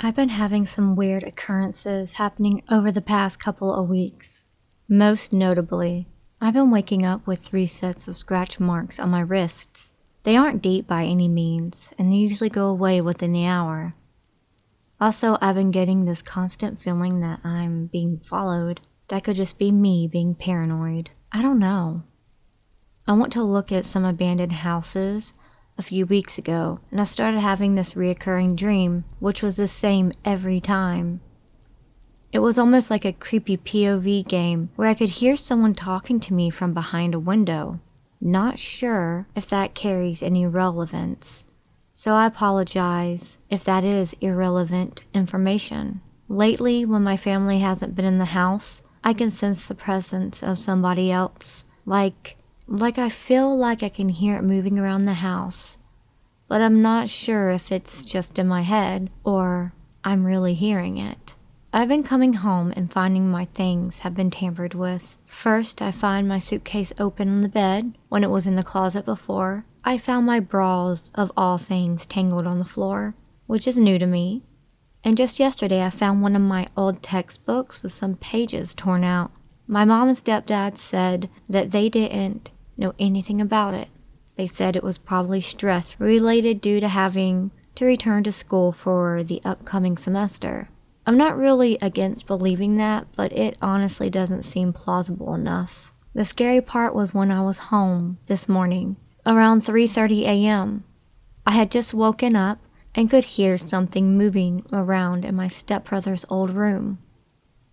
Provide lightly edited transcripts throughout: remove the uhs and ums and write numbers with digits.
I've been having some weird occurrences happening over the past couple of weeks. Most notably, I've been waking up with 3 sets of scratch marks on my wrists. They aren't deep by any means, and they usually go away within the hour. Also, I've been getting this constant feeling that I'm being followed. That could just be me being paranoid. I don't know. I went to look at some abandoned houses a few weeks ago, and I started having this reoccurring dream, which was the same every time. It was almost like a creepy POV game where I could hear someone talking to me from behind a window. Not sure if that carries any relevance, so I apologize if that is irrelevant information. Lately, when my family hasn't been in the house, I can sense the presence of somebody else, like I feel like I can hear it moving around the house, but I'm not sure if it's just in my head or I'm really hearing it. I've been coming home and finding my things have been tampered with. First, I find my suitcase open on the bed when it was in the closet before. I found my bras, of all things, tangled on the floor, which is new to me. And just yesterday, I found one of my old textbooks with some pages torn out. My mom and stepdad said that they didn't know anything about it. They said it was probably stress related due to having to return to school for the upcoming semester. I'm not really against believing that, but it honestly doesn't seem plausible enough. The scary part was when I was home this morning, around 3:30 a.m. I had just woken up and could hear something moving around in my stepbrother's old room.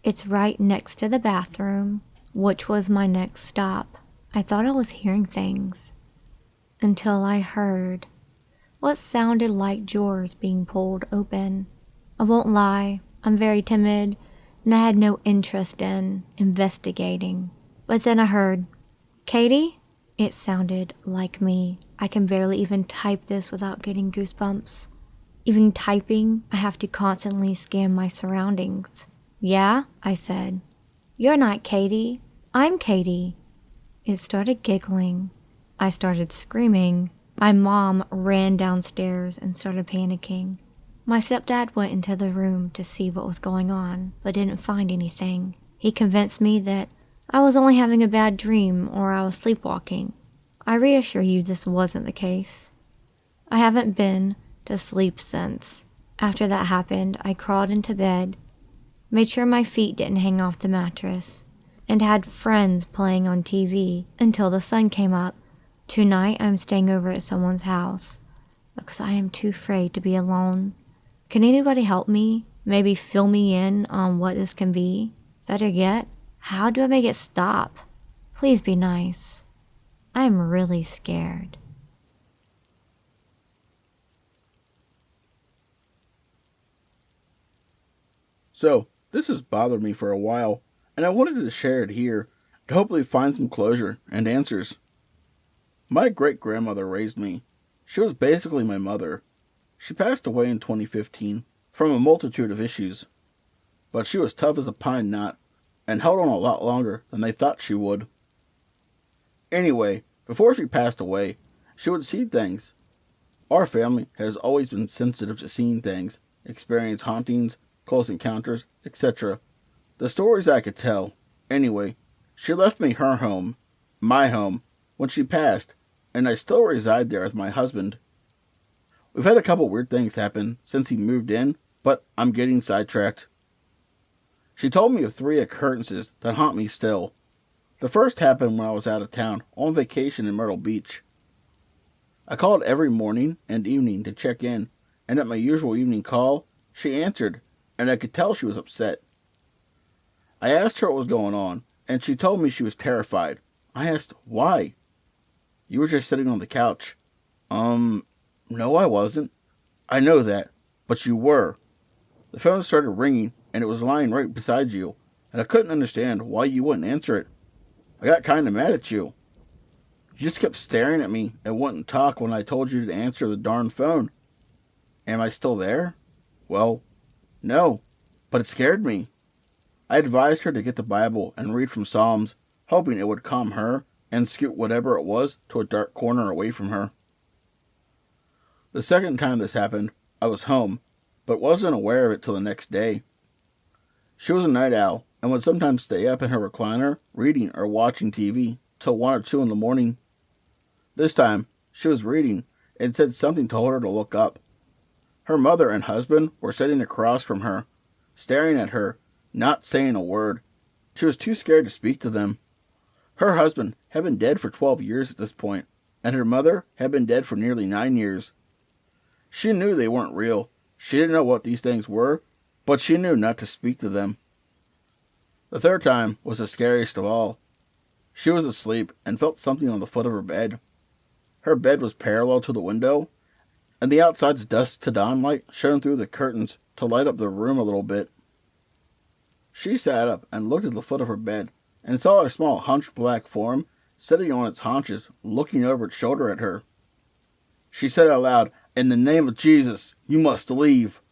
It's right next to the bathroom, which was my next stop. I thought I was hearing things, until I heard what sounded like drawers being pulled open. I won't lie, I'm very timid, and I had no interest in investigating. But then I heard, "Katie?" It sounded like me. I can barely even type this without getting goosebumps. Even typing, I have to constantly scan my surroundings. "Yeah?" I said. "You're not Katie. I'm Katie." It started giggling. I started screaming. My mom ran downstairs and started panicking. My stepdad went into the room to see what was going on, but didn't find anything. He convinced me that I was only having a bad dream or I was sleepwalking. I reassure you this wasn't the case. I haven't been to sleep since. After that happened, I crawled into bed, made sure my feet didn't hang off the mattress, and had friends playing on TV until the sun came up. Tonight I'm staying over at someone's house because I am too afraid to be alone. Can anybody help me? Maybe fill me in on what this can be? Better yet, how do I make it stop? Please be nice. I am really scared. So, this has bothered me for a while, and I wanted to share it here to hopefully find some closure and answers. My great-grandmother raised me. She was basically my mother. She passed away in 2015 from a multitude of issues, but she was tough as a pine knot and held on a lot longer than they thought she would. Anyway, before she passed away, she would see things. Our family has always been sensitive to seeing things, experience hauntings, close encounters, etc. The stories I could tell. Anyway, she left me her home, my home, when she passed, and I still reside there with my husband. We've had a couple weird things happen since he moved in, but I'm getting sidetracked. She told me of 3 occurrences that haunt me still. The first happened when I was out of town, on vacation in Myrtle Beach. I called every morning and evening to check in, and at my usual evening call, she answered, and I could tell she was upset. I asked her what was going on, and she told me she was terrified. I asked, "Why?" "You were just sitting on the couch." No, I wasn't." "I know that, but you were." The phone started ringing, and it was lying right beside you, and I couldn't understand why you wouldn't answer it. I got kind of mad at you. You just kept staring at me and wouldn't talk when I told you to answer the darn phone. Am I still there? Well, no, but it scared me. I advised her to get the Bible and read from Psalms, hoping it would calm her and scoot whatever it was to a dark corner away from her. The second time this happened, I was home. but wasn't aware of it till the next day. She was a night owl and would sometimes stay up in her recliner reading or watching TV till 1 or 2 in the morning. This time, she was reading and said something told her to look up. Her mother and husband were sitting across from her, staring at her, not saying a word. She was too scared to speak to them. Her husband had been dead for 12 years at this point, and her mother had been dead for nearly 9 years. She knew they weren't real. She didn't know what these things were, but she knew not to speak to them. The third time was the scariest of all. She was asleep and felt something on the foot of her bed. Her bed was parallel to the window, and the outside's dusk to dawn light shone through the curtains to light up the room a little bit. She sat up and looked at the foot of her bed and saw a small hunched black form sitting on its haunches, looking over its shoulder at her. She said out loud, "In the name of Jesus, you must leave."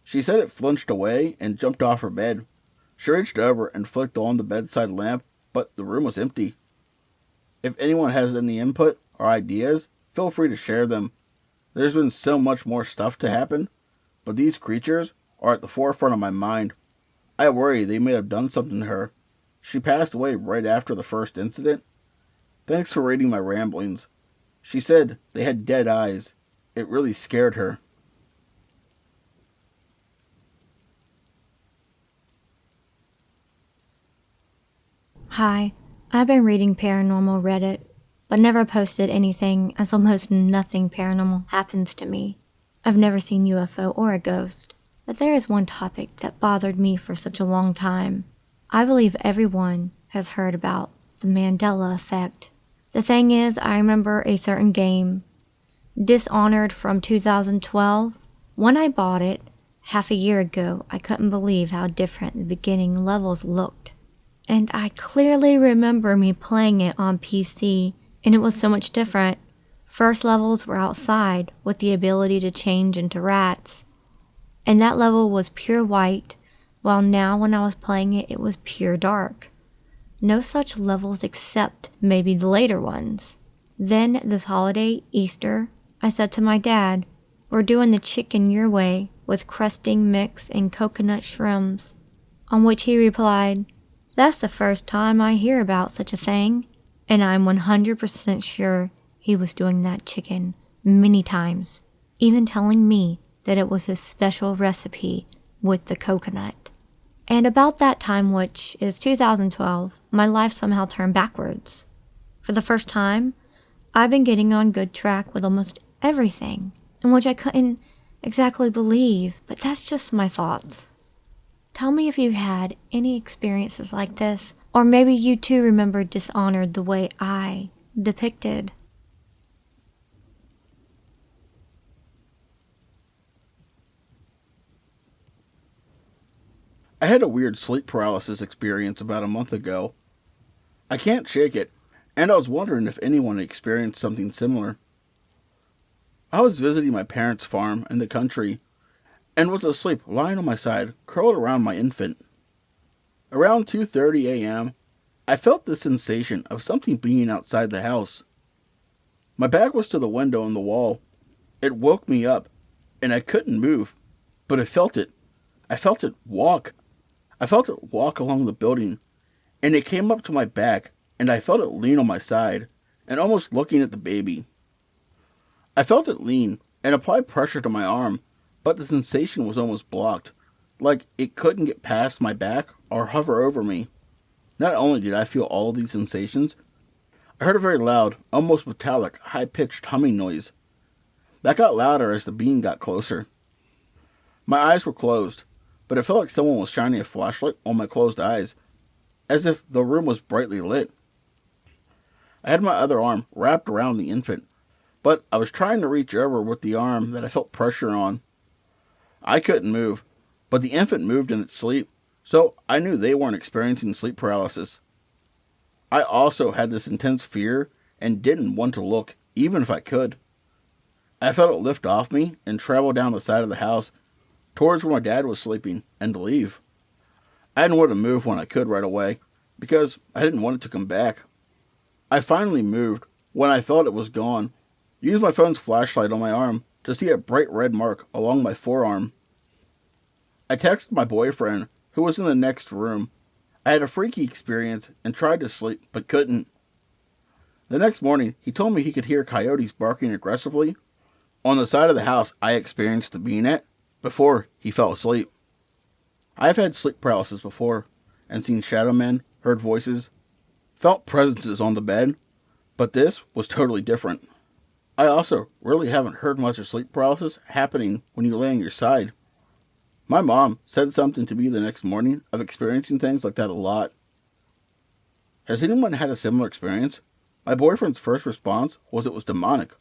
She said it flinched away and jumped off her bed. She reached over and flicked on the bedside lamp, but the room was empty. If anyone has any input or ideas, feel free to share them. There's been so much more stuff to happen, but these creatures are at the forefront of my mind. I worry they may have done something to her. She passed away right after the first incident. Thanks for reading my ramblings. She said they had dead eyes. It really scared her. Hi, I've been reading paranormal Reddit, but never posted anything as almost nothing paranormal happens to me. I've never seen UFO or a ghost, but there is one topic that bothered me for such a long time. I believe everyone has heard about the Mandela effect. The thing is, I remember a certain game, Dishonored from 2012. When I bought it, half a year ago, I couldn't believe how different the beginning levels looked. And I clearly remember me playing it on PC, and it was so much different. First levels were outside, with the ability to change into rats. And that level was pure white, while now when I was playing it, it was pure dark. No such levels except maybe the later ones. Then this holiday, Easter, I said to my dad, "We're doing the chicken your way, with crusting mix and coconut shrooms." On which he replied, "That's the first time I hear about such a thing," and I'm 100% sure he was doing that chicken many times, even telling me that it was his special recipe with the coconut. And about that time, which is 2012, my life somehow turned backwards. For the first time, I've been getting on good track with almost everything, in which I couldn't exactly believe, but that's just my thoughts. Tell me if you had any experiences like this, or maybe you too remember Dishonored the way I depicted. I had a weird sleep paralysis experience about a month ago. I can't shake it, and I was wondering if anyone had experienced something similar. I was visiting my parents' farm in the country, and was asleep lying on my side, curled around my infant. Around 2:30 a.m., I felt the sensation of something being outside the house. My back was to the window in the wall. It woke me up, and I couldn't move, but I felt it. I felt it walk. I felt it walk along the building, and it came up to my back, and I felt it lean on my side, and almost looking at the baby. I felt it lean and apply pressure to my arm, but the sensation was almost blocked, like it couldn't get past my back or hover over me. Not only did I feel all of these sensations, I heard a very loud, almost metallic, high-pitched humming noise. That got louder as the being got closer. My eyes were closed, but it felt like someone was shining a flashlight on my closed eyes, as if the room was brightly lit. I had my other arm wrapped around the infant, but I was trying to reach over with the arm that I felt pressure on. I couldn't move, but the infant moved in its sleep, so I knew they weren't experiencing sleep paralysis. I also had this intense fear and didn't want to look, even if I could. I felt it lift off me and travel down the side of the house towards where my dad was sleeping and leave. I didn't want to move when I could right away, because I didn't want it to come back. I finally moved when I felt it was gone, used my phone's flashlight on my arm to see a bright red mark along my forearm. I texted my boyfriend, who was in the next room. I had a freaky experience and tried to sleep, but couldn't. The next morning, he told me he could hear coyotes barking aggressively on the side of the house I experienced the being at before he fell asleep. I've had sleep paralysis before and seen shadow men, heard voices, felt presences on the bed, but this was totally different. I also really haven't heard much of sleep paralysis happening when you lay on your side. My mom said something to me the next morning of experiencing things like that a lot. Has anyone had a similar experience? My boyfriend's first response was it was demonic,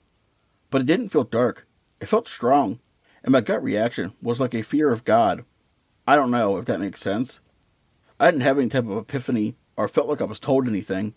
but it didn't feel dark. It felt strong, and my gut reaction was like a fear of God. I don't know if that makes sense. I didn't have any type of epiphany or felt like I was told anything.